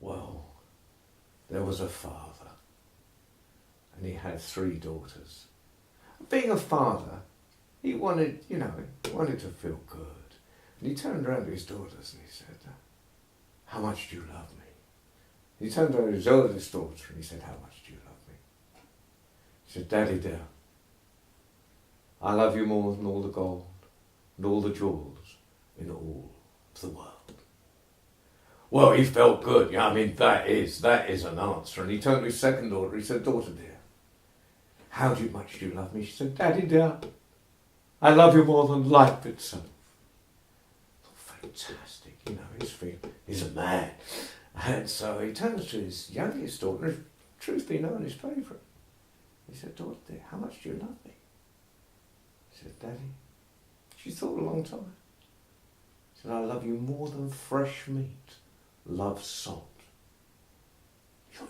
Well, there was a father, and he had 3 daughters. Being a father, he wanted to feel good. And he turned around to his daughters and he said, how much do you love me? He turned around to his oldest daughter and he said, how much do you love me? He said, Daddy dear, I love you more than all the gold and all the jewels in all the world. Well, he felt good. Yeah, I mean, that is an answer. And he turned to his second daughter. He said, daughter dear, how much do you love me? She said, Daddy dear, I love you more than life itself. Fantastic, he's a man. And so he turns to his youngest daughter, and truth be known, his favourite. He said, daughter dear, how much do you love me? She said, Daddy. She thought a long time. She said, I love you more than fresh meat loves salt.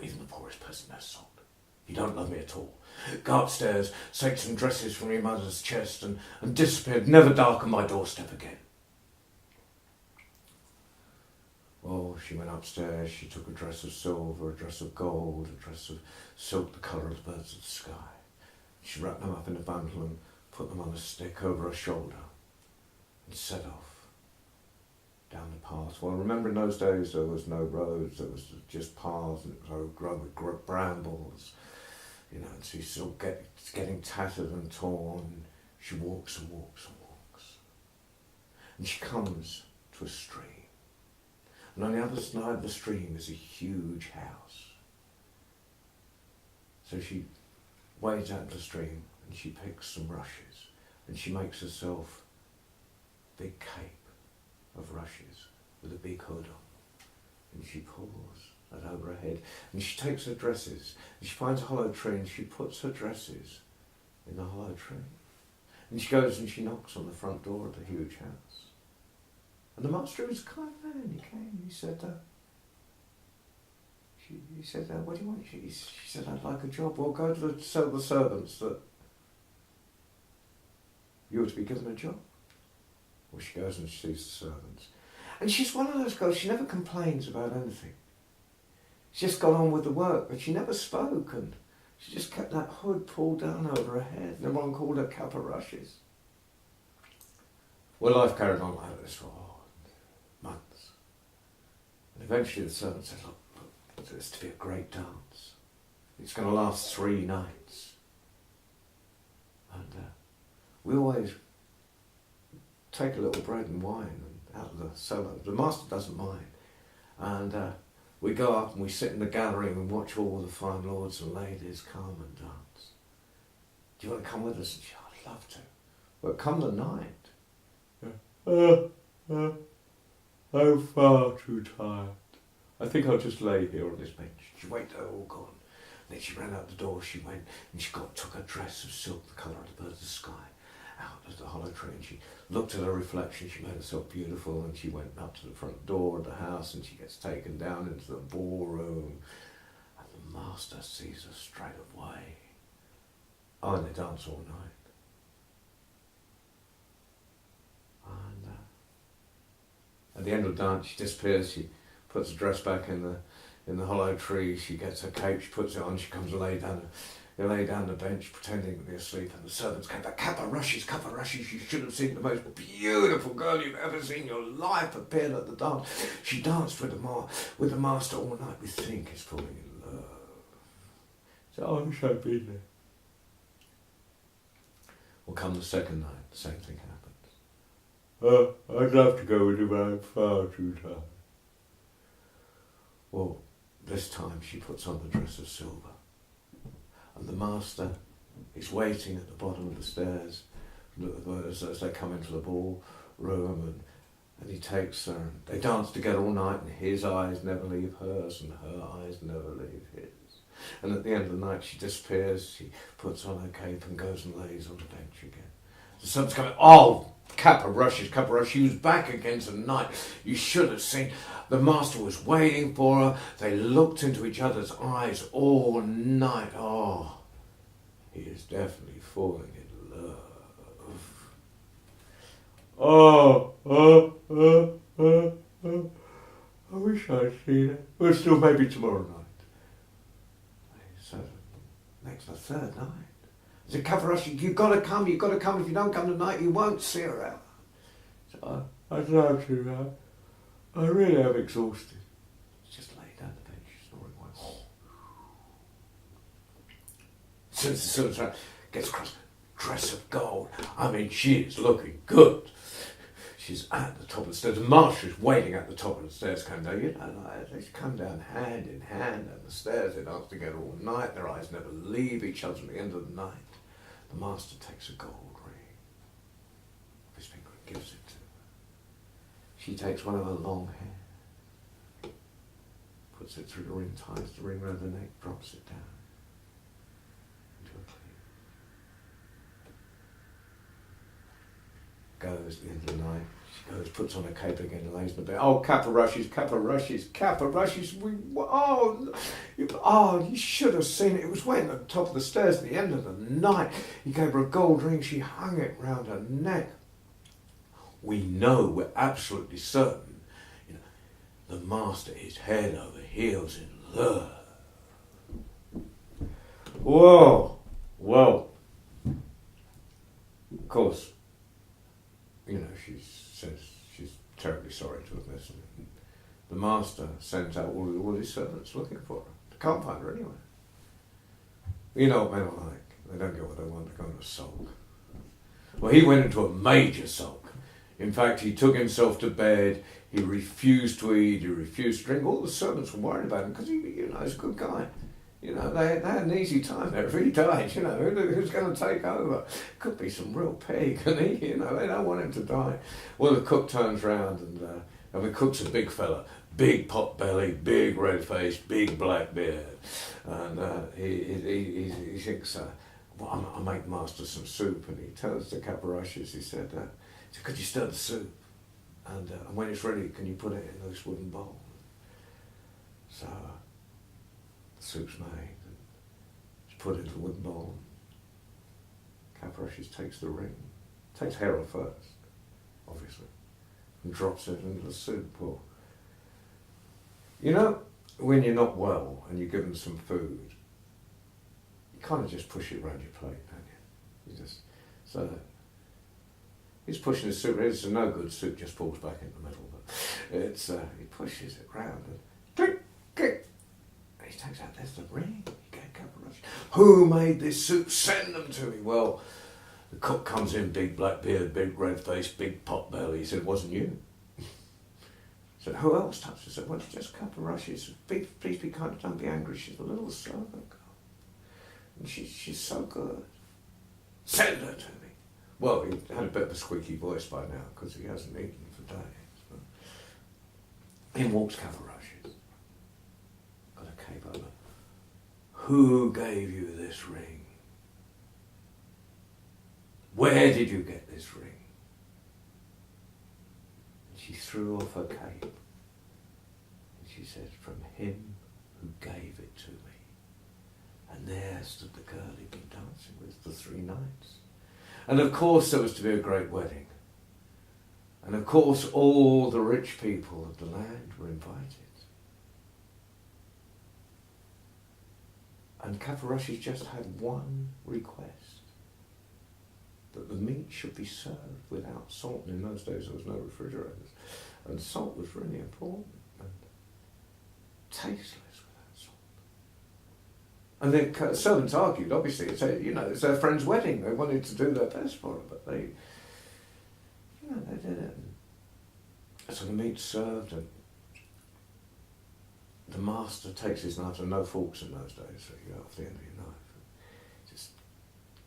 Even the poorest person has salt. You don't love me at all. Go upstairs, take some dresses from your mother's chest and disappeared, never darken my doorstep again. Well, she went upstairs, she took a dress of silver, a dress of gold, a dress of silk the colour of the birds of the sky. She wrapped them up in a bundle and put them on a stick over her shoulder and set off down the path. Well, remember in those days there was no roads, there was just paths and it was overgrown with brambles. And she's still getting tattered and torn. She walks and walks and walks. And she comes to a stream. And on the other side of the stream is a huge house. So she wades out into the stream and she picks some rushes and she makes herself a big cape of rushes with a big hood on. And she pulls that over her head and she takes her dresses and she finds a hollow tree and she puts her dresses in the hollow tree. And she goes and she knocks on the front door of the huge house. And the master was a kind man. He came. He said, what do you want? She said, I'd like a job. Well, go to tell the servants that you were to be given a job. Well, she goes and she sees the servants. And she's one of those girls, she never complains about anything. She just got on with the work, but she never spoke, and she just kept that hood pulled down over her head, and everyone called her Cap of Rushes. Well, life carried on like this for months. And eventually the servant said, look, there's to be a great dance. It's going to last 3 nights. And we always take a little bread and wine out of the cellar. The master doesn't mind. And we go up and we sit in the gallery and watch all the fine lords and ladies come and dance. Do you want to come with us? And she said, I'd love to. But come the night. I'm far too tired. I think I'll just lay here on this bench. She waited, they're all gone. Then she ran out the door, she went and she took her dress of silk, the colour of the birds of the sky, out of the hollow tree, and she looked at her reflection, she made herself beautiful, and she went up to the front door of the house and she gets taken down into the ballroom, and the master sees her straight away. Oh, and they dance all night. And at the end of the dance, she disappears, she puts the dress back in the hollow tree, she gets her cape, she puts it on, she comes to lay down the bench pretending to be asleep, and the servants came back, Cap of Rushes, you should have seen the most beautiful girl you've ever seen in your life appeared at the dance. She danced with the master all night. We think he's falling in love. So I wish I'd been there. Well, come the second night, the same thing happens. I'd love to go with you, but I'm far too tired. Well, this time she puts on the dress of silver. And the master is waiting at the bottom of the stairs as they come into the ballroom, and he takes her, and they dance together all night, and his eyes never leave hers, and her eyes never leave his. And at the end of the night she disappears, she puts on her cape and goes and lays on the bench again. The sun's coming, oh, Cap of Rushes, she was back again tonight. You should have seen. The master was waiting for her. They looked into each other's eyes all night. Oh, he is definitely falling in love. I wish I'd seen it. Well, still maybe tomorrow night. So, next, the third night. I said, Cavarasci, you've got to come. If you don't come tonight, you won't see her out. So I said to her, I really am exhausted. She just lay down the bed, she's snoring away. As soon as I gets across, dress of gold. I mean, she is looking good. She's at the top of the stairs. The master's waiting at the top of the stairs, come down. You know, like, they come down hand in hand down the stairs. They dance together all night. Their eyes never leave each other at the end of the night. The master takes a gold ring off his finger and gives it to her. She takes one of her long hair, puts it through the ring, ties the ring around the neck, drops it down into a clear. Goes at the end of the night. She goes, puts on her cape again and lays in the bed. Oh, Cavarascis, you should have seen it. It was waiting at the top of the stairs at the end of the night. He gave her a gold ring. She hung it round her neck. We know, we're absolutely certain, you know, the master is head over heels in love. Whoa, well, of course, you know, she says she's terribly sorry to have missed it. The master sends out all his servants looking for her. They can't find her anywhere. You know what men are like. They don't get what they want, they go into a sulk. Well, he went into a major sulk. In fact, he took himself to bed, he refused to eat, he refused to drink. All the servants were worried about him because he, you know, he's a good guy. You know, they had an easy time there. If he died, you know, who's going to take over? Could be some real pig, and he, you know, they don't want him to die. Well, the cook turns round and, the cook's a big fella, big pot belly, big red face, big black beard. And he thinks, well, I'll make the master some soup. And he tells the Cavarascis, he said, could you stir the soup? And when it's ready, can you put it in this wooden bowl? So the soup's made, and it's put into the wooden bowl. Cavarascis takes the ring, takes hair off first, obviously, and drops it into the soup. Well, you know, when you're not well and you're given some food, you kind of just push it around your plate, don't you? You just, so he's pushing his soup, it's a no good soup, just falls back in the middle, but it's, he pushes it round and click, click. And he takes out, there's the ring. He gave Cavarascis. Who made this soup? Send them to me. Well, the cook comes in, big black beard, big red face, big pot belly. He said, it wasn't you. He said, who else touched it? I said, well, it's just Cavarascis. Please be kind, don't be angry. She's a little servant girl. And she's so good. Send her to me. Well, he had a bit of a squeaky voice by now because he hasn't eaten for days. But in walks Cavarascis. Got a cape over. Who gave you this ring? Where did you get this ring? And she threw off her cape. And she said, from him who gave it to me. And there stood the girl he'd been dancing with for 3 nights. And of course there was to be a great wedding. And of course all the rich people of the land were invited. And Cavarascis just had one request. That the meat should be served without salt. And in those days there was no refrigerators. And salt was really important. And tasteless. And the servants argued, obviously, it's their friend's wedding. They wanted to do their best for it, but they did it. And so the meat's served, and the master takes his knife, and no forks in those days, so you go off the end of your knife. And just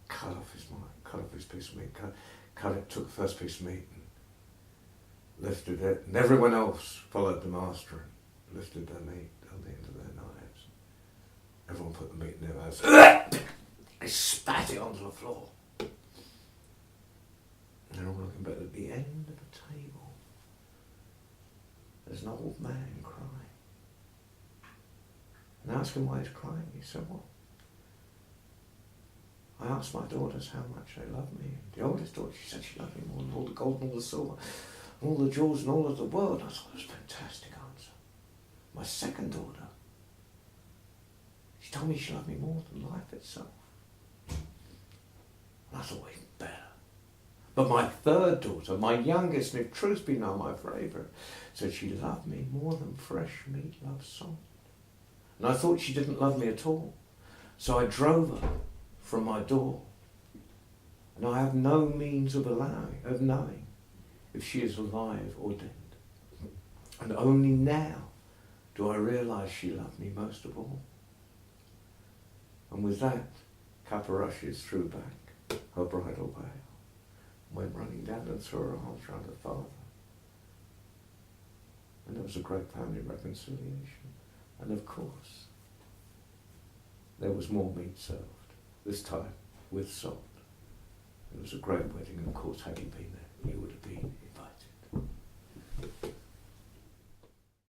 cut off his piece of meat, cut it, took the first piece of meat, and lifted it, and everyone else followed the master and lifted their meat on the end of their knives. Everyone put the meat in their mouths. They spat it onto the floor. And they're all looking back at the end of the table. There's an old man crying. And I asked him why he's crying. He said, well, I asked my daughters how much they love me. And the oldest daughter, she said she loved me more than all the gold and all the silver, and all the jewels and all of the world. I thought it was a fantastic answer. My second daughter, she told me she loved me more than life itself. And I thought, even better. But my third daughter, my youngest, and if truth be known, my favourite, said she loved me more than fresh meat loves salt. And I thought she didn't love me at all. So I drove her from my door. And I have no means of knowing if she is alive or dead. And only now do I realise she loved me most of all. And with that, Kappa rushes threw back her bridal veil, went running down and threw her arms round her father. And there was a great family reconciliation. And of course, there was more meat served, this time with salt. It was a great wedding, and of course, had he been there,